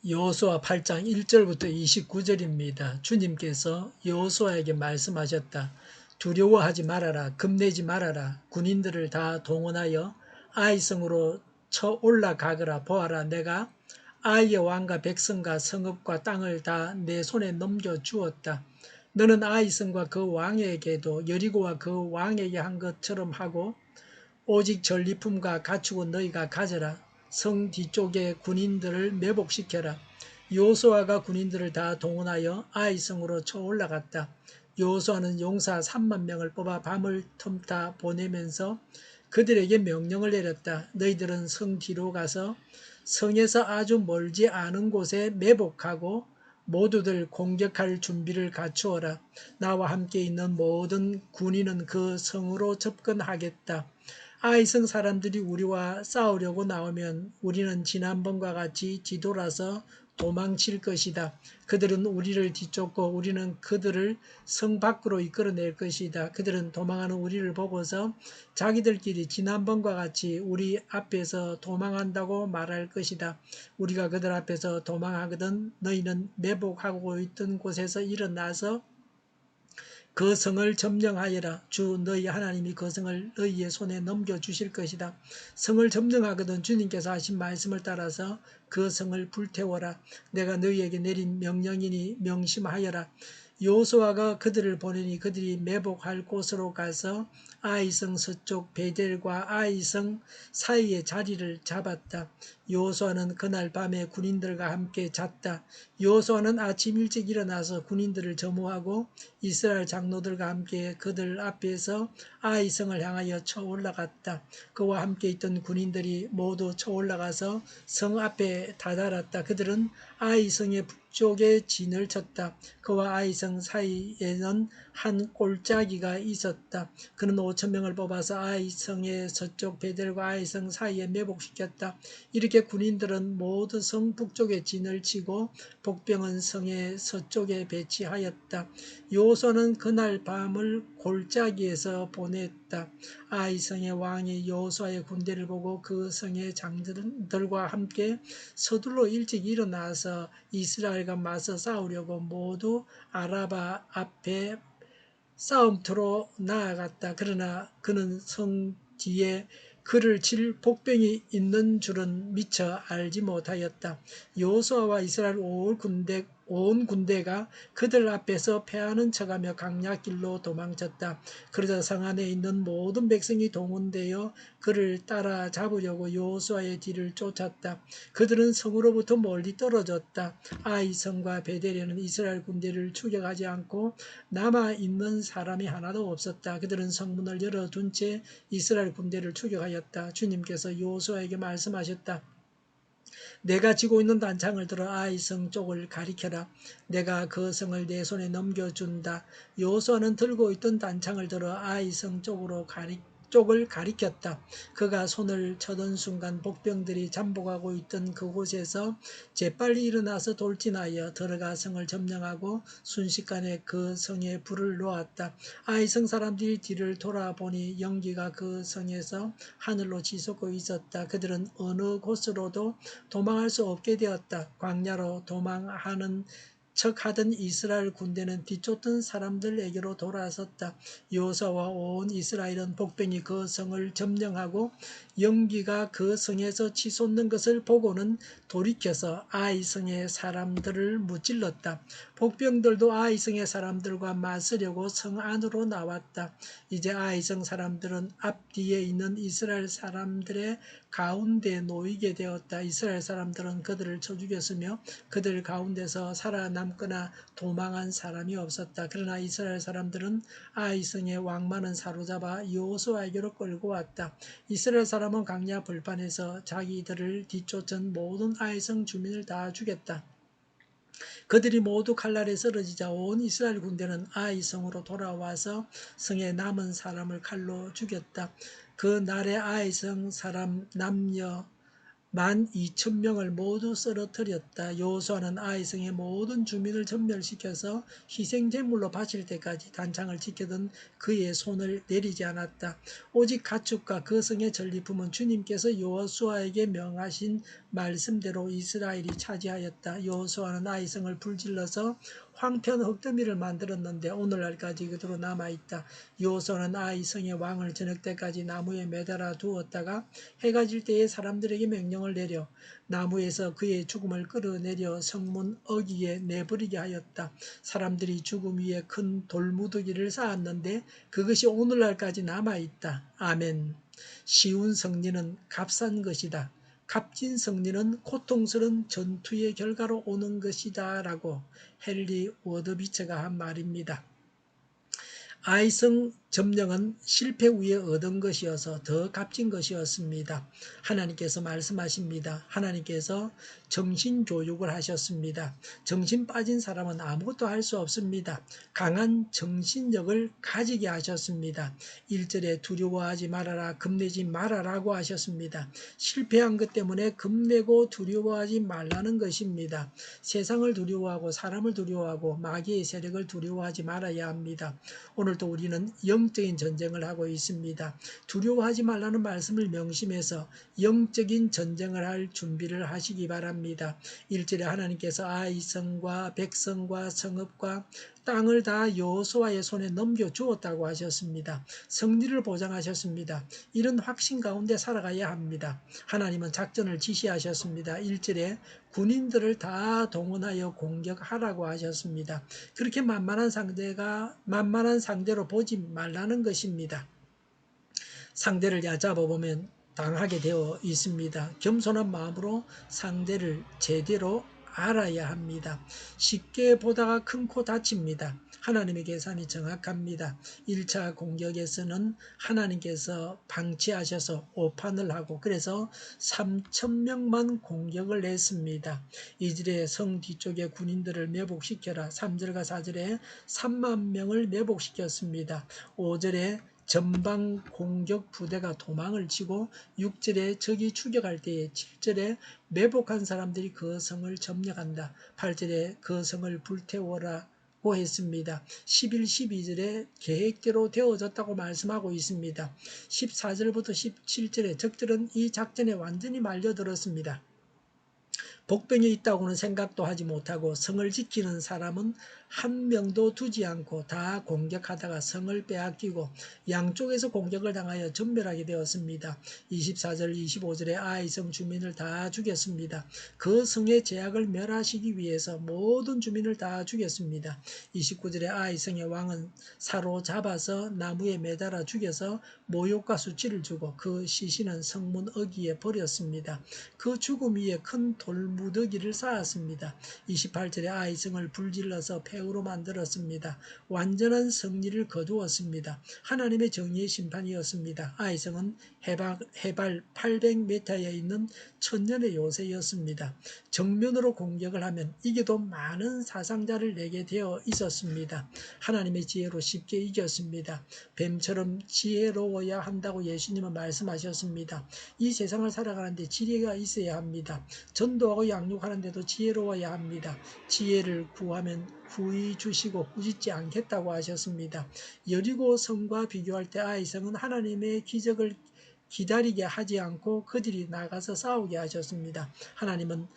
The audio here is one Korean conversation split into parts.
여호수아 8장 1절부터 29절입니다. 주님께서 여호수아에게 말씀하셨다. 두려워하지 말아라. 겁내지 말아라. 군인들을 다 동원하여 아이성으로 쳐 올라가거라. 보아라. 내가 아이의 왕과 백성과 성읍과 땅을 다 내 손에 넘겨주었다. 너는 아이성과 그 왕에게도 여리고와 그 왕에게 한 것처럼 하고 오직 전리품과 가축은 너희가 가져라. 성 뒤쪽에 군인들을 매복시켜라. 여호수아가 군인들을 다 동원하여 아이성으로 쳐 올라갔다. 여호수아는 용사 3만 명을 뽑아 밤을 틈타 보내면서 그들에게 명령을 내렸다. 너희들은 성 뒤로 가서 성에서 아주 멀지 않은 곳에 매복하고 모두들 공격할 준비를 갖추어라. 나와 함께 있는 모든 군인은 그 성으로 접근하겠다. 아이성 사람들이 우리와 싸우려고 나오면 우리는 지난번과 같이 뒤돌아서 도망칠 것이다. 그들은 우리를 뒤쫓고 우리는 그들을 성 밖으로 이끌어낼 것이다. 그들은 도망하는 우리를 보고서 자기들끼리 지난번과 같이 우리 앞에서 도망한다고 말할 것이다. 우리가 그들 앞에서 도망하거든 너희는 매복하고 있던 곳에서 일어나서 그 성을 점령하여라. 주 너희 하나님이 그 성을 너희의 손에 넘겨주실 것이다. 성을 점령하거든 주님께서 하신 말씀을 따라서 그 성을 불태워라. 내가 너희에게 내린 명령이니 명심하여라. 여호수아가 그들을 보내니 그들이 매복할 곳으로 가서 아이성 서쪽 베델과 아이성 사이의 자리를 잡았다. 여호수아는 그날 밤에 군인들과 함께 잤다. 여호수아는 아침 일찍 일어나서 군인들을 점호하고 이스라엘 장로들과 함께 그들 앞에서 아이성을 향하여 쳐 올라갔다. 그와 함께 있던 군인들이 모두 쳐 올라가서 성 앞에 다다랐다. 그들은 아이성의 북쪽에 진을 쳤다. 그와 아이성 사이에는 한 골짜기가 있었다. 그는 5천 명을 뽑아서 아이성의 서쪽 베델과 아이성 사이에 매복시켰다. 이렇게 군인들은 모두 성 북쪽에 진을 치고 복병은 성의 서쪽에 배치하였다. 여호수아는 그날 밤을 골짜기에서 보냈다. 아이성의 왕이 여호수아의 군대를 보고 그 성의 장들과 함께 서둘러 일찍 일어나서 이스라엘과 맞서 싸우려고 모두 아라바 앞에 싸움터로 나아갔다. 그러나 그는 성 뒤에 그를 칠 복병이 있는 줄은 미처 알지 못하였다. 여호수아와 이스라엘 온 군대가 그들 앞에서 패하는 척하며 강약길로 도망쳤다. 그러자 성 안에 있는 모든 백성이 동원되어 그를 따라잡으려고 여호수아의 뒤를 쫓았다. 그들은 성으로부터 멀리 떨어졌다. 아이성과 베델에는 이스라엘 군대를 추격하지 않고 남아있는 사람이 하나도 없었다. 그들은 성문을 열어둔 채 이스라엘 군대를 추격하였다. 주님께서 여호수아에게 말씀하셨다. 내가 쥐고 있는 단창을 들어 아이성 쪽을 가리켜라. 내가 그 성을 내 손에 넘겨준다. 여호수아는 들고 있던 단창을 들어 아이성 쪽을 가리켰다. 그가 손을 쳐던 순간 복병들이 잠복하고 있던 그곳에서 재빨리 일어나서 돌진하여 들어가 성을 점령하고 순식간에 그 성에 불을 놓았다. 아이성 사람들이 뒤를 돌아보니 연기가 그 성에서 하늘로 치솟고 있었다. 그들은 어느 곳으로도 도망할 수 없게 되었다. 광야로 도망하는 척하던 이스라엘 군대는 뒤쫓던 사람들에게로 돌아섰다. 여호수아와 온 이스라엘은 복병이 그 성을 점령하고 연기가 그 성에서 치솟는 것을 보고는 돌이켜서 아이성의 사람들을 무찔렀다. 복병들도 아이성의 사람들과 맞서려고 성 안으로 나왔다. 이제 아이성 사람들은 앞뒤에 있는 이스라엘 사람들의 가운데 놓이게 되었다. 이스라엘 사람들은 그들을 쳐 죽였으며 그들 가운데서 살아남거나 도망한 사람이 없었다. 그러나 이스라엘 사람들은 아이성의 왕만은 사로잡아 여호수아에게로 끌고 왔다. 이스라엘 사람은 강야 벌판에서 자기들을 뒤쫓은 모든 아이성 주민을 다 죽였다. 그들이 모두 칼날에 쓰러지자 온 이스라엘 군대는 아이성으로 돌아와서 성에 남은 사람을 칼로 죽였다. 그 날에 아이성 사람 남녀 12,000명을 모두 쓰러뜨렸다. 여호수아는 아이성의 모든 주민을 전멸시켜서 희생제물로 바칠 때까지 단창을 지키던 그의 손을 내리지 않았다. 오직 가축과 그 성의 전리품은 주님께서 여호수아에게 명하신 말씀대로 이스라엘이 차지하였다. 여호수아는 아이성을 불질러서 황편 흙더미를 만들었는데 오늘날까지 그대로 남아있다. 여호수아는 아이성의 왕을 저녁 때까지 나무에 매달아 두었다가 해가 질 때에 사람들에게 명령을 내려 나무에서 그의 죽음을 끌어내려 성문 어귀에 내버리게 하였다. 사람들이 죽음 위에 큰 돌무더기를 쌓았는데 그것이 오늘날까지 남아있다. 아멘. 쉬운 승리는 값싼 것이다. 값진 승리는 고통스러운 전투의 결과로 오는 것이다 라고 헨리 워드비처가 한 말입니다. 아이성 점령은 실패 후에 얻은 것이어서 더 값진 것이었습니다. 하나님께서 말씀하십니다. 하나님께서 정신교육을 하셨습니다. 정신 빠진 사람은 아무것도 할 수 없습니다. 강한 정신력을 가지게 하셨습니다. 1절에 두려워하지 말아라, 겁내지 말아라고 하셨습니다. 실패한 것 때문에 겁내고 두려워하지 말라는 것입니다. 세상을 두려워하고 사람을 두려워하고 마귀의 세력을 두려워하지 말아야 합니다. 오늘도 우리는 영적인 전쟁을 하고 있습니다. 두려워하지 말라는 말씀을 명심해서 영적인 전쟁을 할 준비를 하시기 바랍니다. 1절에 하나님께서 아이성과 백성과 성읍과 땅을 다 여호수아의 손에 넘겨주었다고 하셨습니다. 승리를 보장하셨습니다. 이런 확신 가운데 살아가야 합니다. 하나님은 작전을 지시하셨습니다. 1절에 군인들을 다 동원하여 공격하라고 하셨습니다. 그렇게 만만한 상대로 보지 말라는 것입니다. 상대를 얕잡아보면 당하게 되어 있습니다. 겸손한 마음으로 상대를 제대로 알아야 합니다. 쉽게 보다가 큰 코 다칩니다. 하나님의 계산이 정확합니다. 1차 공격에서는 하나님께서 방치하셔서 오판을 하고 그래서 3,000명만 공격을 했습니다. 2절에 성 뒤쪽에 군인들을 매복시켜라. 3절과 4절에 3만 명을 매복시켰습니다. 5절에 전방 공격 부대가 도망을 치고 6절에 적이 추격할 때에 7절에 매복한 사람들이 그 성을 점령한다. 8절에 그 성을 불태워라고 했습니다. 11, 12절에 계획대로 되어졌다고 말씀하고 있습니다. 14절부터 17절에 적들은 이 작전에 완전히 말려들었습니다. 복병이 있다고는 생각도 하지 못하고 성을 지키는 사람은 한 명도 두지 않고 다 공격하다가 성을 빼앗기고 양쪽에서 공격을 당하여 전멸하게 되었습니다. 24절 25절에 아이성 주민을 다 죽였습니다. 그 성의 제약을 멸하시기 위해서 모든 주민을 다 죽였습니다. 29절에 아이성의 왕은 사로잡아서 나무에 매달아 죽여서 모욕과 수치를 주고 그 시신은 성문 어귀에 버렸습니다. 그 죽음 위에 큰 돌무더기를 쌓았습니다. 28절에 아이성을 불질러서 폐허로 만들었습니다. 완전한 승리를 거두었습니다. 하나님의 정의의 심판이었습니다. 아이성은 해발 800m에 있는 천년의 요새였습니다. 정면으로 공격을 하면 이겨도 많은 사상자를 내게 되어 있었습니다. 하나님의 지혜로 쉽게 이겼습니다. 뱀처럼 지혜로워야 한다고 예수님은 말씀하셨습니다. 이 세상을 살아가는데 지혜가 있어야 합니다. 전도하고 양육하는데도 지혜로워야 합니다. 지혜를 구하면 후히 주시고 꾸짖지 않겠다고 하셨습니다. 여리고 성과 비교할 때 아이성은 하나님의 기적을 기다리게 하지 않고 그들이 나가서 싸우게 하셨습니다. 하나님은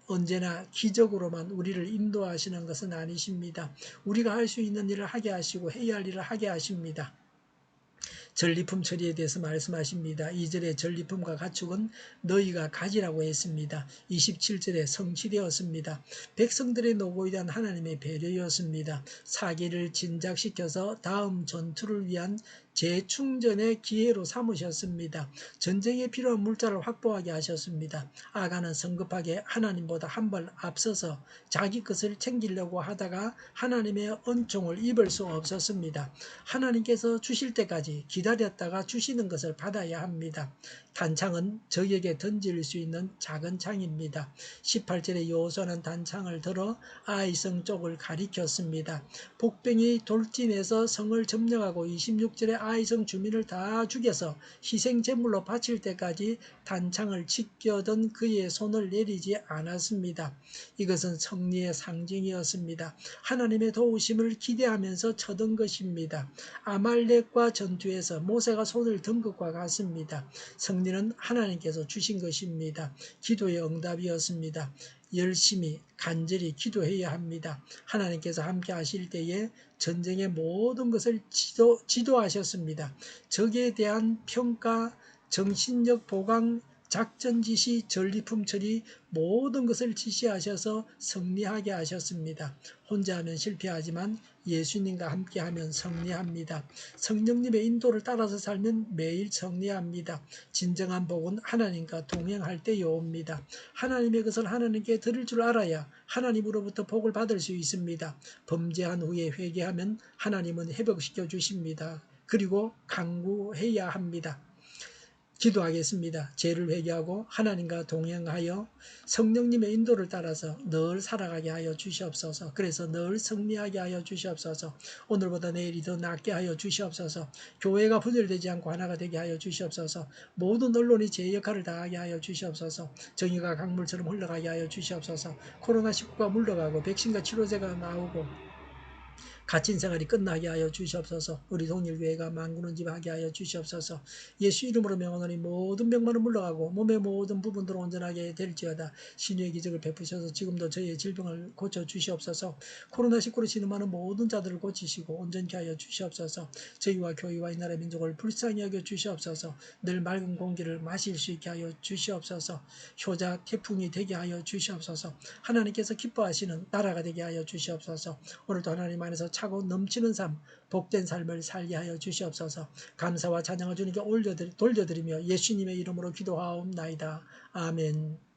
언제나 기적으로만 우리를 인도하시는 것은 아니십니다. 우리가 할 수 있는 일을 하게 하시고 해야 할 일을 하게 하십니다. 전리품 처리에 대해서 말씀하십니다. 2절에 전리품과 가축은 너희가 가지라고 했습니다. 27절에 성취되었습니다. 백성들의 노고에 대한 하나님의 배려였습니다. 사기를 진작시켜서 다음 전투를 위한 재충전의 기회로 삼으셨습니다. 전쟁에 필요한 물자를 확보하게 하셨습니다. 아간은 성급하게 하나님보다 한 발 앞서서 자기 것을 챙기려고 하다가 하나님의 은총을 입을 수 없었습니다. 하나님께서 주실 때까지 기다렸다가 주시는 것을 받아야 합니다. 단창은 적에게 던질 수 있는 작은 창입니다. 18절에 여호수아는 단창을 들어 아이성 쪽을 가리켰습니다. 복병이 돌진해서 성을 점령하고 26절에 아이성 주민을 다 죽여서 희생제물로 바칠 때까지 단창을 지켜던 그의 손을 내리지 않았습니다. 이것은 승리의 상징이었습니다. 하나님의 도우심을 기대하면서 쳐든 것입니다. 아말렉과 전투에서 모세가 손을 든 것과 같습니다. 승리는 하나님께서 주신 것입니다. 기도의 응답이었습니다. 열심히 간절히 기도해야 합니다. 하나님께서 함께 하실 때에 전쟁의 모든 것을 지도하셨습니다. 적에 대한 평가, 정신력 보강, 작전 지시, 전리품 처리 모든 것을 지시하셔서 승리하게 하셨습니다. 혼자 하면 실패하지만 예수님과 함께하면 승리합니다. 성령님의 인도를 따라서 살면 매일 승리합니다. 진정한 복은 하나님과 동행할 때에 옵니다. 하나님의 것을 하나님께 드릴 줄 알아야 하나님으로부터 복을 받을 수 있습니다. 범죄한 후에 회개하면 하나님은 회복시켜 주십니다. 그리고 강구해야 합니다. 기도하겠습니다. 죄를 회개하고 하나님과 동행하여 성령님의 인도를 따라서 늘 살아가게 하여 주시옵소서. 그래서 늘 승리하게 하여 주시옵소서. 오늘보다 내일이 더 낫게 하여 주시옵소서. 교회가 분열되지 않고 하나가 되게 하여 주시옵소서. 모든 언론이 제 역할을 다하게 하여 주시옵소서. 정의가 강물처럼 흘러가게 하여 주시옵소서. 코로나19가 물러가고 백신과 치료제가 나오고 갇힌 생활이 끝나게 하여 주시옵소서. 우리 동일교회가 만구는 집 하게 하여 주시옵소서. 예수 이름으로 명하노니 모든 병만은 물러가고 몸의 모든 부분들을 온전하게 될지어다. 신유의 기적을 베푸셔서 지금도 저희의 질병을 고쳐 주시옵소서. 코로나19로 신음하는 모든 자들을 고치시고 온전케 하여 주시옵소서. 저희와 교회와 이 나라 민족을 불쌍히 여겨 주시옵소서. 늘 맑은 공기를 마실 수 있게 하여 주시옵소서. 효자 태풍이 되게 하여 주시옵소서. 하나님께서 기뻐하시는 나라가 되게 하여 주시옵소서. 오늘도 하나님 안에서 차고 넘치는 삶, 복된 삶을 살게 하여 주시옵소서. 감사와 찬양을 주님께 돌려드리며 예수님의 이름으로 기도하옵나이다. 아멘.